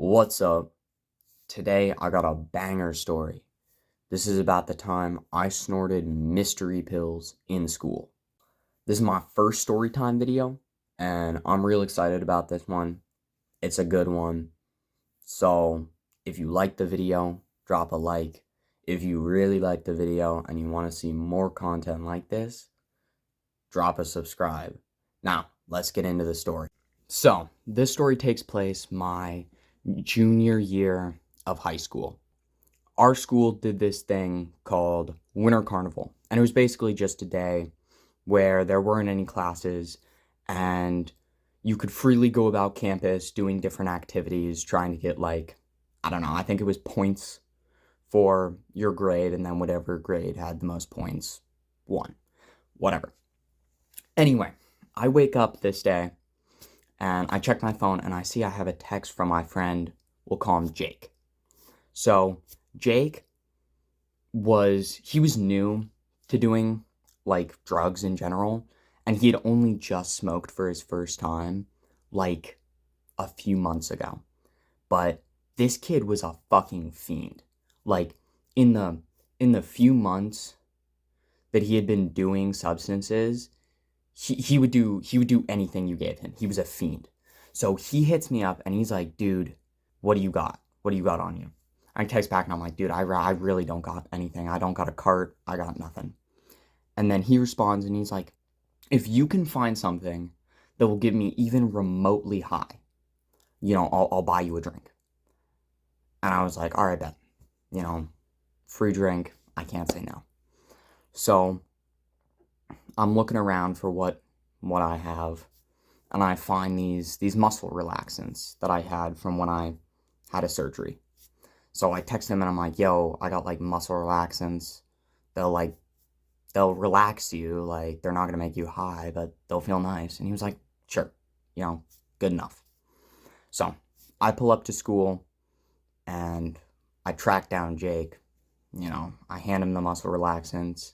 What's up? Today I got a banger story. This is about the time I snorted mystery pills in school. This is my first story time video, and I'm real excited about this one. It's a good one. So, if you like the video, drop a like. If you really like the video and you want to see more content like this, drop a subscribe. Now, let's get into the story. So, this story takes place my junior year of high school. Our school did this thing called Winter Carnival, and it was basically just a day where there weren't any classes and you could freely go about campus doing different activities, trying to get I don't know, I think it was points for your grade, and then whatever grade had the most points won. Whatever. Anyway, I wake up this day and I check my phone and I see I have a text from my friend. We'll call him Jake. So Jake he was new to doing drugs in general, and he had only just smoked for his first time a few months ago. But this kid was a fucking fiend. Like in the few months that he had been doing substances, he would do anything you gave him. He was a fiend. So he hits me up and he's like, "Dude, what do you got? What do you got on you?" I text back and I'm like, "Dude, I really don't got anything. I don't got a cart. I got nothing." And then he responds and he's like, "If you can find something that will get me even remotely high, I'll buy you a drink." And I was like, "All right, bet. Free drink. I can't say no." So I'm looking around for what I have, and I find these muscle relaxants that I had from when I had a surgery. So I text him and I'm like, "Yo, I got muscle relaxants. They'll relax you. They're not gonna make you high, but they'll feel nice." And he was like, "Sure, good enough." So I pull up to school and I track down Jake. I hand him the muscle relaxants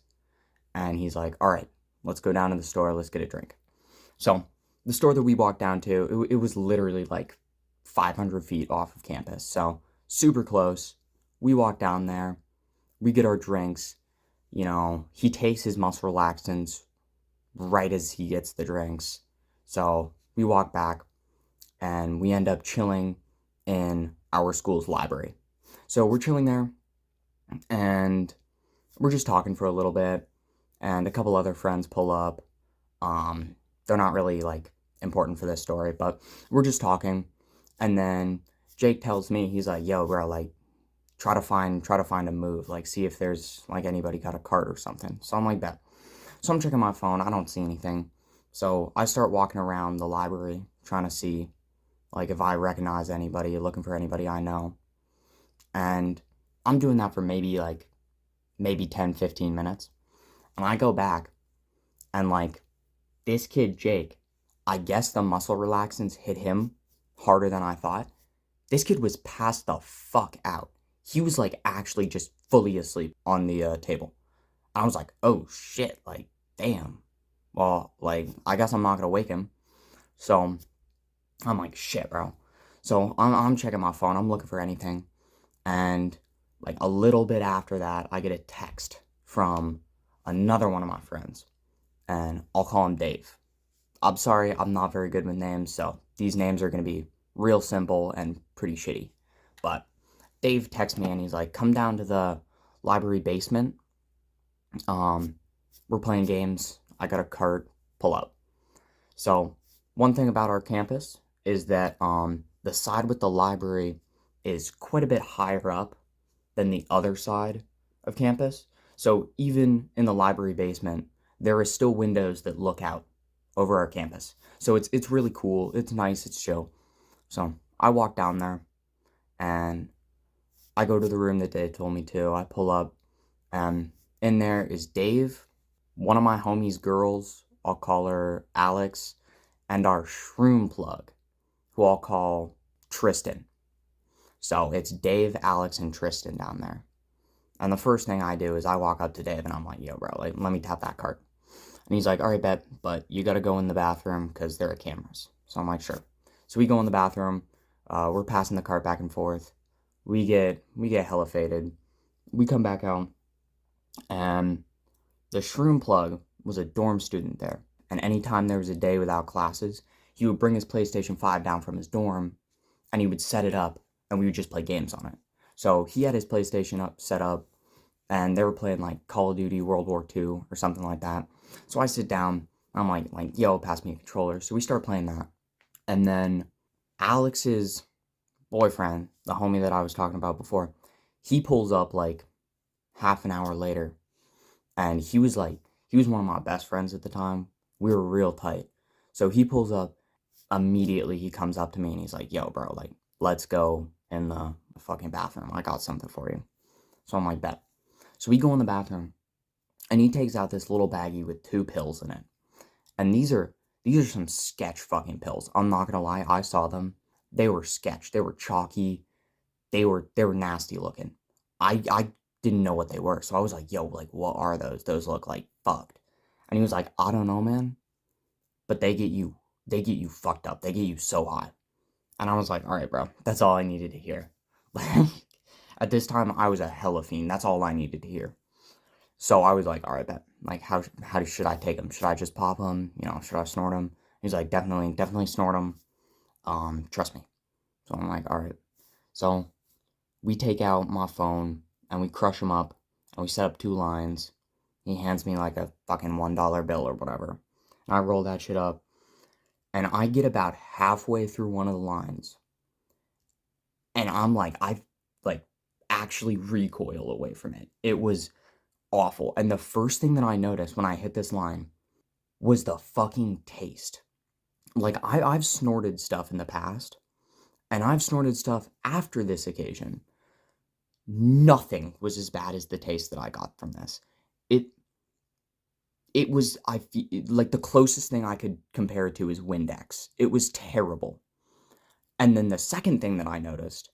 and he's like, "All right, let's go down to the store. Let's get a drink." So the store that we walked down to, it was literally 500 feet off of campus. So super close. We walk down there. We get our drinks. He takes his muscle relaxants right as he gets the drinks. So we walk back and we end up chilling in our school's library. So we're chilling there and we're just talking for a little bit, and a couple other friends pull up. They're not really important for this story, but we're just talking, and then Jake tells me, he's like, "Yo, bro, try to find a move, see if there's anybody got a cart or something." So I'm like, "Bet." So I'm checking my phone, I don't see anything. So I start walking around the library trying to see if I recognize anybody, looking for anybody I know. And I'm doing that for maybe 10-15 minutes. And I go back and this kid Jake, I guess the muscle relaxants hit him harder than I thought. This kid was passed the fuck out. He was actually just fully asleep on the table. I was like, "Oh shit, damn. Well, I guess I'm not gonna wake him." So I'm like, "Shit, bro." So I'm checking my phone, I'm looking for anything, and a little bit after that, I get a text from another one of my friends, and I'll call him Dave. I'm sorry, I'm not very good with names, so these names are going to be real simple and pretty shitty. But Dave texts me and he's like, "Come down to the library basement. We're playing games. I got a cart. Pull up." So one thing about our campus is that the side with the library is quite a bit higher up than the other side of campus. So even in the library basement, there are still windows that look out over our campus. So it's really cool. It's nice. It's chill. So I walk down there and I go to the room that Dave told me to. I pull up and in there is Dave, one of my homies' girls, I'll call her Alex, and our shroom plug, who I'll call Tristan. So it's Dave, Alex, and Tristan down there. And the first thing I do is I walk up to Dave and I'm like, "Yo, bro, let me tap that cart." And he's like, "All right, bet, but you gotta go in the bathroom because there are cameras." So I'm like, "Sure." So we go in the bathroom, We're passing the cart back and forth. We get hella faded. We come back out, and the shroom plug was a dorm student there. And anytime there was a day without classes, he would bring his PlayStation 5 down from his dorm, and he would set it up, and we would just play games on it. So he had his PlayStation set up, and they were playing like Call of Duty World War II or something like that. So I sit down, I'm like, yo, pass me a controller. So we start playing that. And then Alex's boyfriend, the homie that I was talking about before, he pulls up like half an hour later, and he was one of my best friends at the time. We were real tight. So he pulls up, immediately he comes up to me and he's like, yo, bro, like, let's go in the fucking bathroom. I got something for you. So I'm like, bet. So we go in the bathroom, and he takes out this little baggie with 2 pills in it. And these are some sketch fucking pills. I'm not gonna lie, I saw them. They were sketch. They were chalky. They were nasty looking. I didn't know what they were. So I was like, yo, like, what are those? Those look like fucked. And he was like, I don't know, man. But they get you fucked up. They get you so high. And I was like, all right, bro. That's all I needed to hear. At this time, I was a hella fiend. That's all I needed to hear. So I was like, all right, bet. Like, how should I take them? Should I just pop them? You know, should I snort them? He's like, definitely snort them. Trust me. So I'm like, all right. So we take out my phone and we crush them up and we set up 2 lines. He hands me like a fucking $1 bill or whatever. And I roll that shit up. And I get about halfway through one of the lines. And I'm like, I like actually recoil away from it. It was awful. And the first thing that I noticed when I hit this line was the fucking taste. Like, I've snorted stuff in the past, and I've snorted stuff after this occasion. Nothing was as bad as the taste that I got from this. It was, I feel like, the closest thing I could compare it to is Windex. It was terrible. And then the second thing that I noticed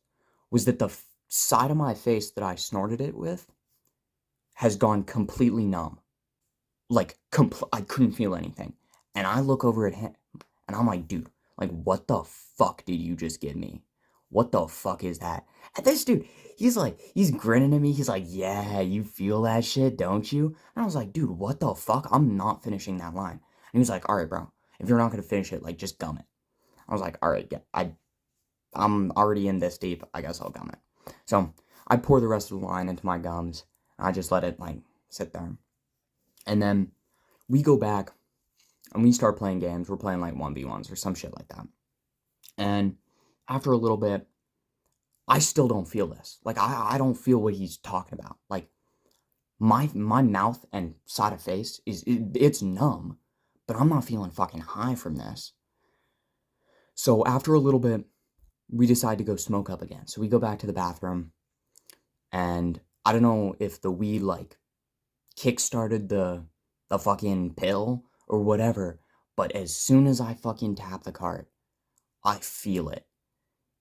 was that the side of my face that I snorted it with has gone completely numb. Like, I couldn't feel anything. And I look over at him, and I'm like, dude, like, what the fuck did you just give me? What the fuck is that? And this dude, he's grinning at me. He's like, yeah, you feel that shit, don't you? And I was like, dude, what the fuck? I'm not finishing that line. And he was like, all right, bro, if you're not gonna finish it, like, just gum it. I was like, all right, yeah, I'm already in this deep. I guess I'll gum it. So I pour the rest of the line into my gums. And I just let it, like, sit there. And then we go back and we start playing games. We're playing like 1v1s or some shit like that. And after a little bit, I still don't feel this. Like, I don't feel what he's talking about. Like, my mouth and side of face it's numb, but I'm not feeling fucking high from this. So after a little bit, we decide to go smoke up again. So we go back to the bathroom, and I don't know if the weed, like, kickstarted the fucking pill or whatever, but as soon as I fucking tap the cart, I feel it.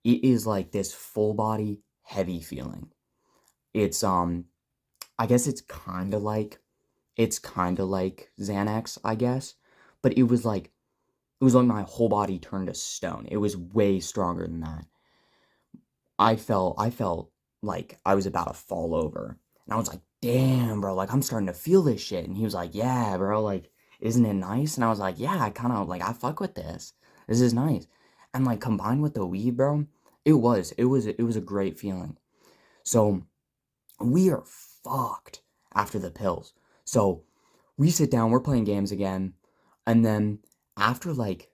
It is like this full body heavy feeling. It's I guess it's kind of like Xanax, I guess, but it was like my whole body turned to stone. It was way stronger than that. I felt like I was about to fall over. And I was like, damn, bro, like, I'm starting to feel this shit. And he was like, yeah, bro, like, isn't it nice? And I was like, yeah, I kind of, like, I fuck with this. This is nice. And, like, combined with the weed, bro, it was a great feeling. So we are fucked after the pills. So we sit down, we're playing games again. And then after, like,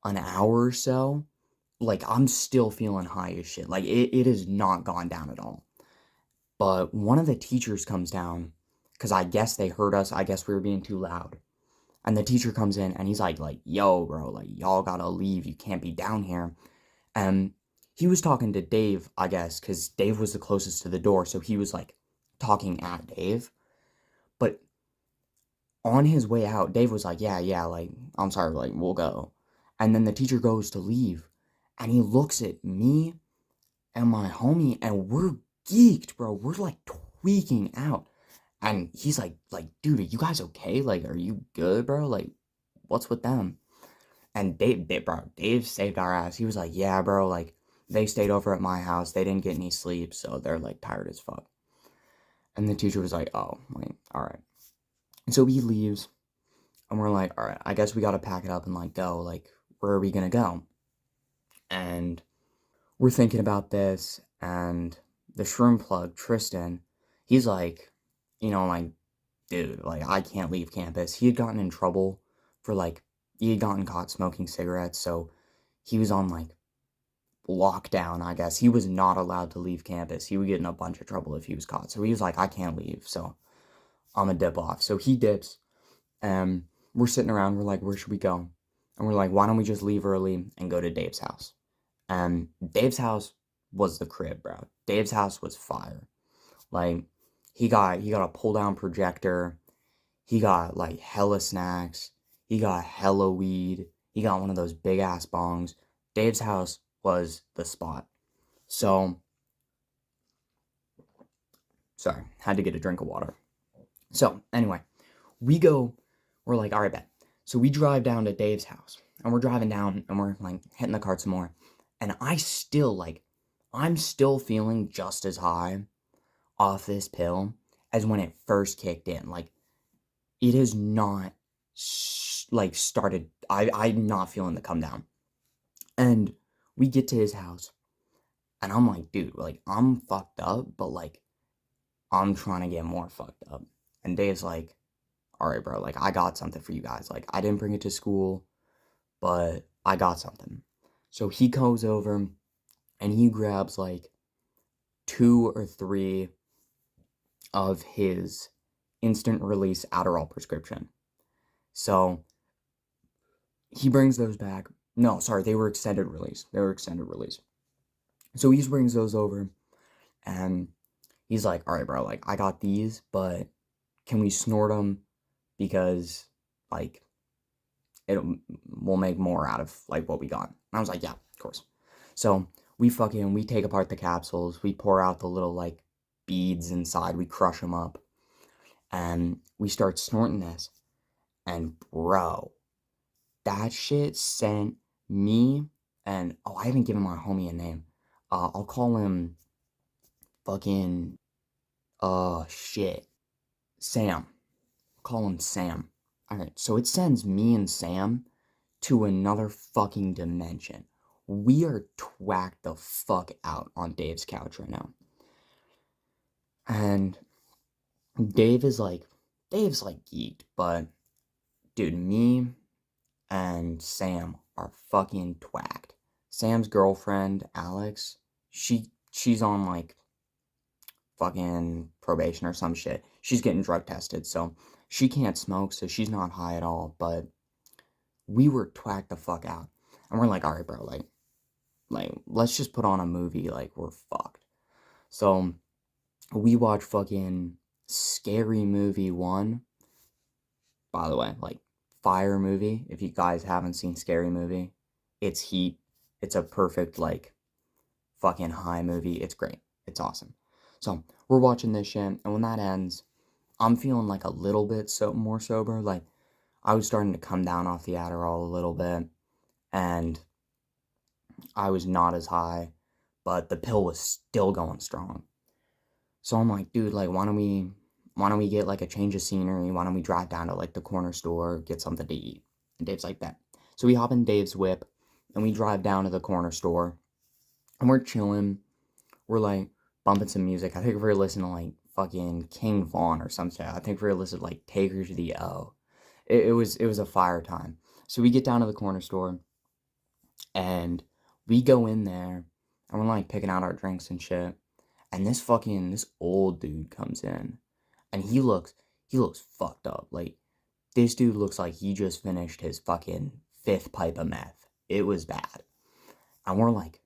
an hour or so, like, I'm still feeling high as shit. Like, it has not gone down at all. But one of the teachers comes down, because I guess they heard us. I guess we were being too loud. And the teacher comes in, and he's like, yo, bro, like, y'all gotta leave. You can't be down here. And he was talking to Dave, I guess, because Dave was the closest to the door, so he was, like, talking at Dave. But on his way out, Dave was like, yeah, like, I'm sorry, like, we'll go. And then the teacher goes to leave, and he looks at me and my homie, and we're geeked, bro. We're, like, tweaking out. And he's like, dude, are you guys okay? Like, are you good, bro? Like, what's with them? And Dave saved our ass. He was like, yeah, bro, like, they stayed over at my house. They didn't get any sleep, so they're like tired as fuck. And the teacher was like, oh, like, all right. And so he leaves, and we're like, all right, I guess we gotta pack it up and like go. Like, where are we gonna go? And we're thinking about this, and the shroom plug, Tristan, he's like, like, dude, like, I can't leave campus. He had gotten in trouble for, like, he had gotten caught smoking cigarettes, so he was on, like, lockdown, I guess. He was not allowed to leave campus. He would get in a bunch of trouble if he was caught. So he was like, I can't leave, so I'm gonna dip off. So he dips, and we're sitting around, we're like, where should we go? And we're like, why don't we just leave early and go to Dave's house? And Dave's house was the crib, bro. Dave's house was fire. Like, he got a pull-down projector. He got, like, hella snacks. He got hella weed. He got one of those big-ass bongs. Dave's house was the spot. So, sorry, had to get a drink of water. So, anyway, we're like, all right, bet. So we drive down to Dave's house, and we're driving down, and we're, like, hitting the cart some more. And I'm still feeling just as high off this pill as when it first kicked in. Like, it has not, started, I'm not feeling the come down. And we get to his house, and I'm like, dude, like, I'm fucked up, but, like, I'm trying to get more fucked up. And Dave's like, all right, bro, like, I got something for you guys. Like, I didn't bring it to school, but I got something. So he goes over, and he grabs, like, 2 or 3 of his instant release Adderall prescription. So he brings those back. No, sorry, they were extended release. So he brings those over, and he's like, all right, bro, like, I got these, but can we snort them? Because, like, we'll make more out of, like, what we got. And I was like, yeah, of course. So we take apart the capsules. We pour out the little, like, beads inside. We crush them up. And we start snorting this. And, bro, that shit sent me and, I haven't given my homie a name. I'll call him fucking, Sam. Call him Sam. Alright, so it sends me and Sam to another fucking dimension. We are twacked the fuck out on Dave's couch right now. And Dave's like geeked, but dude, me and Sam are fucking twacked. Sam's girlfriend, Alex, she's on, like, fucking probation or some shit. She's getting drug tested, so she can't smoke, so she's not high at all, but we were twacked the fuck out. And we're like, all right, bro, like, let's just put on a movie, like, we're fucked. So, we watch fucking Scary Movie 1. By the way, like, fire movie. If you guys haven't seen Scary Movie, it's heat. It's a perfect, like, fucking high movie. It's great. It's awesome. So, we're watching this shit, and when that ends, I'm feeling, like, a little bit more sober. Like, I was starting to come down off the Adderall a little bit, and I was not as high, but the pill was still going strong. So I'm like, dude, like, why don't we get, like, a change of scenery? Why don't we drive down to, like, the corner store, get something to eat? And Dave's like, that. So we hop in Dave's whip, and we drive down to the corner store, and we're chilling. We're, like, bumping some music. I think we were listening to, like, fucking King Von or some shit. I think we were listening to, like, Take Her to the O. It was a fire time. So we get down to the corner store, and we go in there, and we're, like, picking out our drinks and shit. And this old dude comes in, and he looks fucked up. Like, this dude looks like he just finished his fucking 5th pipe of meth. It was bad. And we're like,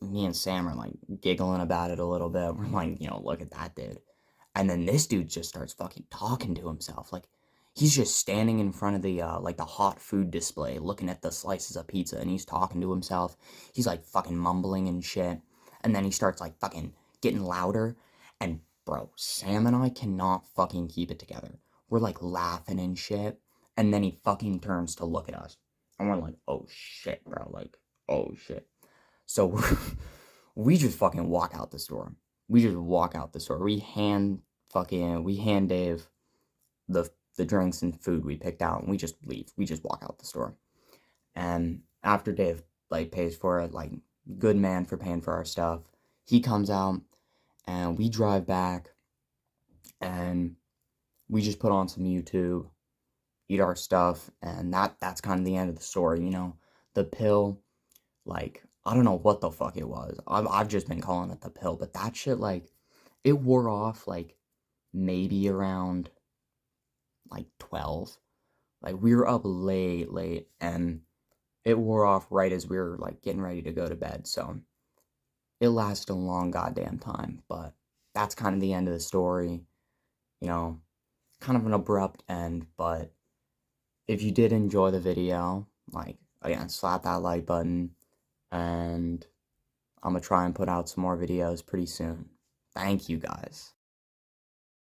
me and Sam are, like, giggling about it a little bit. We're like, look at that dude. And then this dude just starts fucking talking to himself. Like, he's just standing in front of the, like, the hot food display, looking at the slices of pizza, and he's talking to himself. He's, like, fucking mumbling and shit. And then he starts, like, fucking getting louder. And, bro, Sam and I cannot fucking keep it together. We're, like, laughing and shit. And then he fucking turns to look at us. And we're like, oh shit, bro. Like, oh shit. So we just fucking walk out the store. We just walk out the store. We hand Dave the drinks and food we picked out, and we just leave. We just walk out the store. And after Dave like pays for it, like good man for paying for our stuff, he comes out and we drive back and we just put on some YouTube, eat our stuff, and that's kind of the end of the story, you know. The pill, like, I don't know what the fuck it was. I've just been calling it the pill, but that shit, like, it wore off, like, maybe around, like, 12. Like, we were up late, and it wore off right as we were, like, getting ready to go to bed, so it lasted a long goddamn time, but that's kind of the end of the story, you know, kind of an abrupt end, but if you did enjoy the video, like, again, slap that like button, and I'm gonna try and put out some more videos pretty soon. Thank you guys.